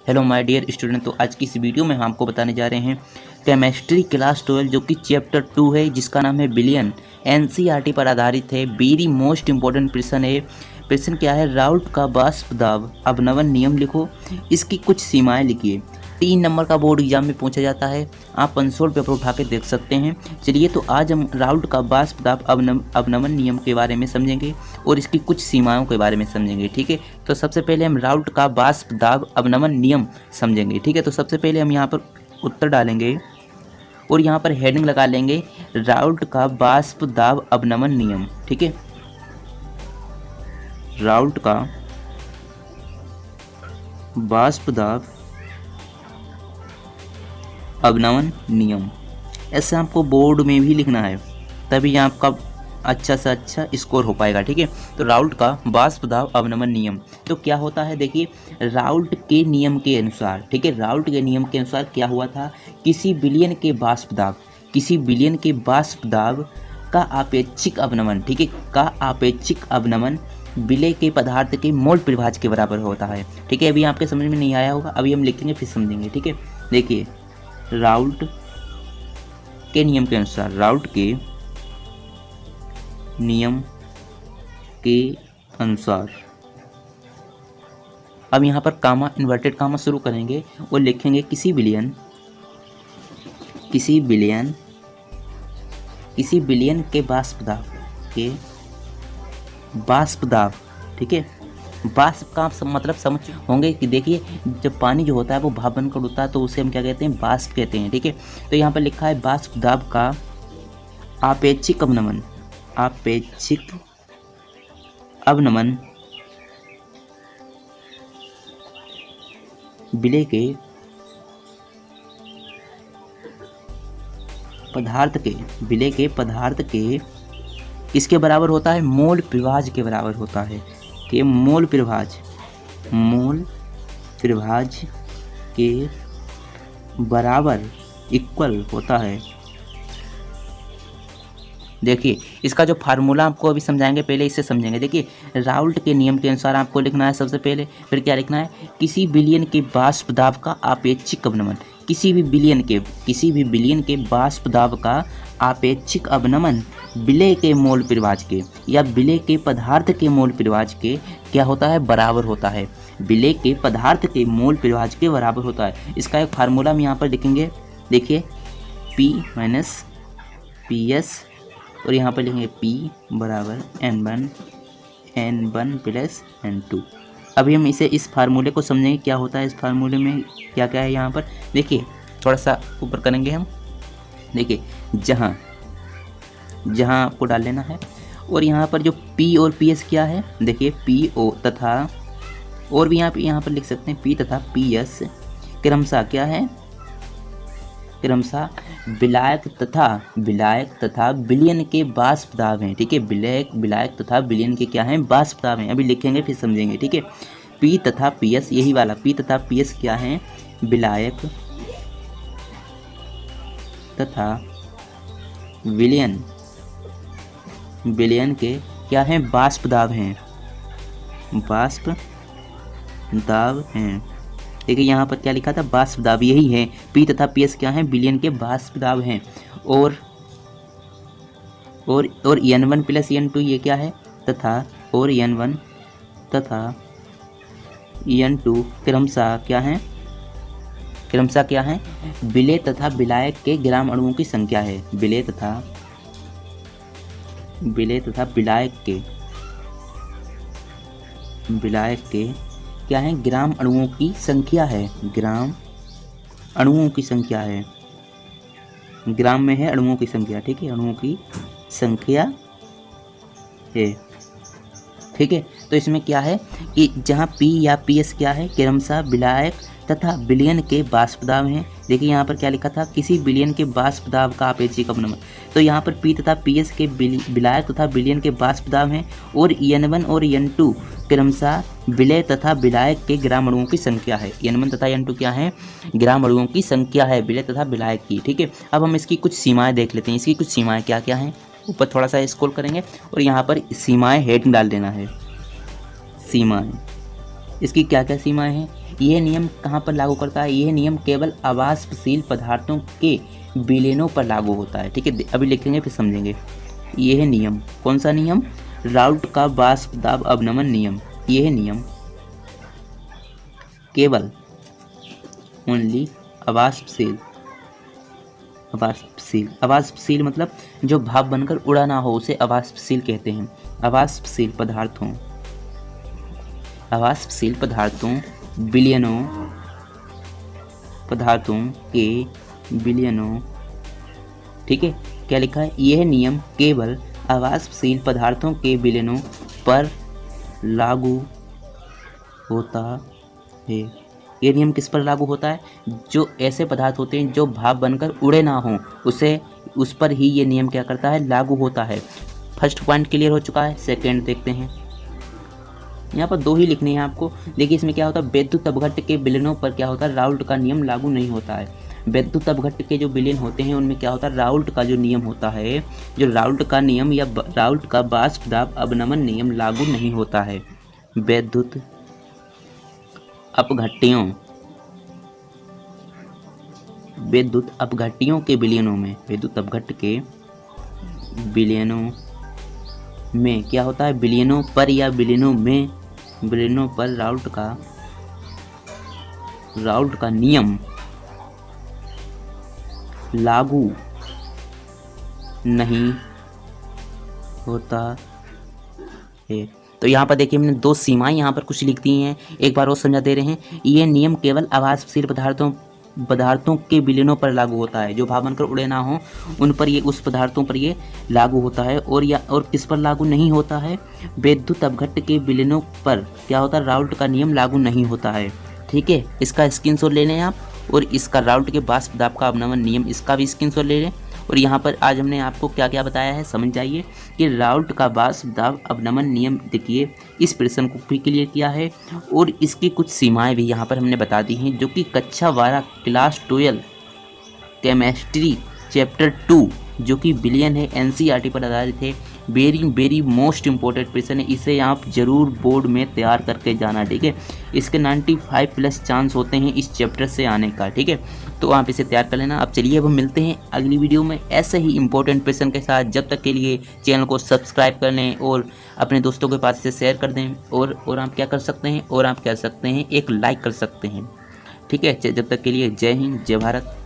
Hello my dear student. तो आज की इस वीडियो में हम आपको बताने जा रहे हैं केमिस्ट्री क्लास 12 जो कि चैप्टर 2 है, जिसका नाम है बिलियन। एनसीईआरटी पर आधारित है। वेरी मोस्ट इंपॉर्टेंट प्रश्न है। प्रश्न क्या है? राउल्ट का वाष्प दाब अवनमन नियम लिखो, इसकी कुछ सीमाएं लिखिए। 3 नंबर का बोर्ड एग्जाम में पूछा जाता है। आप कंसोल पेपर उठा के देख सकते हैं। चलिए, तो आज हम राउल्ट का वाष्प दाब अवनमन नियम के बारे में समझेंगे और इसकी कुछ सीमाओं के बारे में समझेंगे। ठीक है, तो सबसे पहले हम राउल्ट का वाष्प दाब अवनमन नियम समझेंगे। ठीक है, तो सबसे पहले हम यहाँ पर उत्तर डालेंगे और यहाँ पर हेडिंग लगा लेंगे राउल्ट का वाष्प दाब अवनमन नियम। ठीक है, राउल्ट का वाष्प दाब अवनमन नियम, ऐसे आपको बोर्ड में भी लिखना है, तभी आपका अच्छा से अच्छा स्कोर हो पाएगा। ठीक है, तो राउल्ट का वाष्प दाब अवनमन नियम तो क्या होता है? देखिए, राउल्ट के नियम के अनुसार, ठीक है, राउल्ट के नियम के अनुसार क्या हुआ था? किसी बिलियन के वाष्प दाब का आपेक्षिक अवनमन, ठीक है, का आपेक्षिक अवनमन विलेय के पदार्थ के मोल परिभाज के बराबर होता है। ठीक है, अभी आपके समझ में नहीं आया होगा, अभी हम लिखेंगे फिर समझेंगे। ठीक है, देखिए, राउल्ट के नियम के अनुसार, राउल्ट के नियम के अनुसार, अब यहाँ पर कामा, इन्वर्टेड कामा शुरू करेंगे और लिखेंगे किसी बिलियन के वाष्प दाब, ठीक है, वाष्प का मतलब समझ होंगे कि देखिए, जब पानी जो होता है वो भाप बनकर उड़ता है तो उसे हम क्या कहते हैं? वाष्प कहते हैं। ठीक है, तो यहाँ पर लिखा है वाष्प दाब का आपेक्षिक अवनमन विलेय के पदार्थ के किसके बराबर होता है? मोल परिभाज के बराबर होता है। कि मोल परिभाज के बराबर इक्वल होता है। देखिए, इसका जो फार्मूला आपको अभी समझाएंगे, पहले इसे समझेंगे। देखिए, राउल्ट के नियम के अनुसार आपको लिखना है सबसे पहले, फिर क्या लिखना है? किसी बिलियन के वाष्प दाब का आपेक्षिक अवनमन, किसी भी बिलियन के वाष्प दाब का आपेक्षिक अवनमन विलेय के मोल परिभाज के या विलेय के पदार्थ के मोल परिभाज के क्या होता है? बराबर होता है। विलेय के पदार्थ के मोल परिभाज के बराबर होता है। इसका एक फार्मूला हम यहाँ पर लिखेंगे। देखिए, P माइनस PS और यहाँ पर लिखेंगे P बराबर N1 प्लस N2। अभी हम इस फार्मूले को समझेंगे क्या होता है। इस फार्मूले में क्या क्या है यहाँ पर? देखिए, थोड़ा सा ऊपर करेंगे हम। देखिए, जहाँ आपको डाल लेना है, और यहाँ पर जो P और PS क्या है? देखिए, PO तथा, और भी यहाँ पर लिख सकते हैं P तथा PS क्रमशः क्या है? क्रमशः विलायक तथा विलयन के वाष्प दाब हैं। ठीक है, विलायक तथा विलयन के क्या हैं? वाष्प दाब हैं। अभी लिखेंगे फिर समझेंगे। ठीक है, P तथा PS, यही वाला P तथा PS क्या हैं? विलायक तथा विलयन के क्या हैं? वाष्प दाब हैं। देखिए, यहाँ पर क्या लिखा था? वाष्प दाब, यही है। P तथा PS क्या हैं? विलयन के वाष्प दाब हैं। और N1 प्लस N2 ये क्या है? तथा और N1 तथा N2 क्रमशः क्या है? विलेय तथा विलायक के ग्राम अणुओं की संख्या है। विलेय तथा विलायक के क्या है? ग्राम अणुओं की संख्या है। ग्राम में है अणुओं की संख्या। ठीक है, अणुओं की संख्या है। ठीक है, तो इसमें क्या है कि जहाँ P या PS क्या है? क्रमशः विलायक तथा विलयन के वाष्प दाब हैं। देखिए, यहाँ पर क्या लिखा था? किसी विलयन के वाष्प दाब का आपेक्षिक अवनमन, तो यहाँ पर P तथा PS के विलायक तथा विलयन के वाष्प दाब हैं, और N1 और N2 क्रमशः विलेय तथा विलायक के ग्राम अणुओं की संख्या है। N1 तथा N2 क्या है? ग्राम अणुओं की संख्या है, विलेय तथा विलायक की। ठीक है, अब हम इसकी कुछ सीमाएं देख लेते हैं। इसकी कुछ सीमाएं क्या क्या हैं? ऊपर थोड़ा सा स्क्रॉल करेंगे और यहाँ पर सीमाएं हेड डाल देना है। सीमाएं इसकी क्या क्या सीमाएं हैं? यह नियम कहाँ पर लागू करता है? यह नियम केवल अवाष्पशील पदार्थों के विलयनों पर लागू होता है। ठीक है, अभी लिखेंगे फिर समझेंगे। यह नियम, कौन सा नियम? राउल्ट का वाष्प दाब अवनमन नियम। यह नियम केवल ओनली अवाष्पशील अवाष्पशील मतलब जो भाप बनकर उड़ा ना हो उसे अवाष्पशील कहते हैं। अवाष्पशील पदार्थों के विलयनों। ठीक है, क्या लिखा है? यह नियम केवल अवाष्पशील पदार्थों के विलयनों पर लागू होता है। ये नियम किस पर लागू होता है? जो ऐसे पदार्थ होते हैं जो भाप बनकर उड़े ना हो उस पर ही ये नियम क्या करता है? लागू होता है। फर्स्ट पॉइंट क्लियर हो चुका है। सेकंड देखते हैं। यहाँ पर 2 ही लिखने हैं आपको। देखिए इसमें क्या होता है, विद्युत अपघट्ट के विलयनों पर क्या होता है? राउल्ट का नियम लागू नहीं होता है। विद्युत अपघट्ट के जो विलयन होते हैं उनमें क्या होता है? राउल्ट का जो नियम होता है, जो राउल्ट का नियम या राउल्ट का वाष्प दाब अवनमन नियम लागू नहीं होता है। विद्युत अपघट्टियों के विलयनों में, विद्युत अपघट्ट के विलयनों में क्या होता है? विलयनों पर या विलयनों पर राउल्ट का नियम लागू नहीं होता है। तो यहाँ पर देखिए हमने 2 सीमाएं यहाँ पर कुछ लिख दी हैं, एक बार और समझा दे रहे हैं। ये नियम केवल अवाष्पशील पदार्थों के विलयनों पर लागू होता है। जो भाप बनकर उड़े ना हो उन पर ये, उस पदार्थों पर ये लागू होता है। और किस पर लागू नहीं होता है? विद्युत अपघट्ट के विलयनों पर क्या होता है? राउल्ट का नियम लागू नहीं होता है। ठीक है, इसका स्क्रीनशॉट ले लें आप, और इसका राउल्ट के वाष्प दाब का अवनमन नियम, इसका भी स्क्रीनशॉट ले लें। और यहाँ पर आज हमने आपको क्या क्या बताया है समझ जाइए कि राउल्ट का वाष्प दाब अवनमन नियम, देखिए इस प्रश्न को भी क्लियर किया है और इसकी कुछ सीमाएं भी यहाँ पर हमने बता दी हैं, जो कि कक्षा 12 क्लास 12 केमिस्ट्री चैप्टर 2 जो कि बिलियन है, एनसीईआरटी पर आधारित है। वेरी मोस्ट इम्पोर्टेंट प्रश्न है, इसे आप जरूर बोर्ड में तैयार करके जाना। ठीक है, इसके 95+ चांस होते हैं इस चैप्टर से आने का। ठीक है, तो आप इसे तैयार कर लेना। अब चलिए अब हम मिलते हैं अगली वीडियो में ऐसे ही इंपॉर्टेंट प्रश्न के साथ। जब तक के लिए चैनल को सब्सक्राइब कर लें और अपने दोस्तों के पास इसे शेयर कर दें। और आप क्या कर सकते हैं, एक लाइक कर सकते हैं। ठीक है, जब तक के लिए जय हिंद, जय भारत।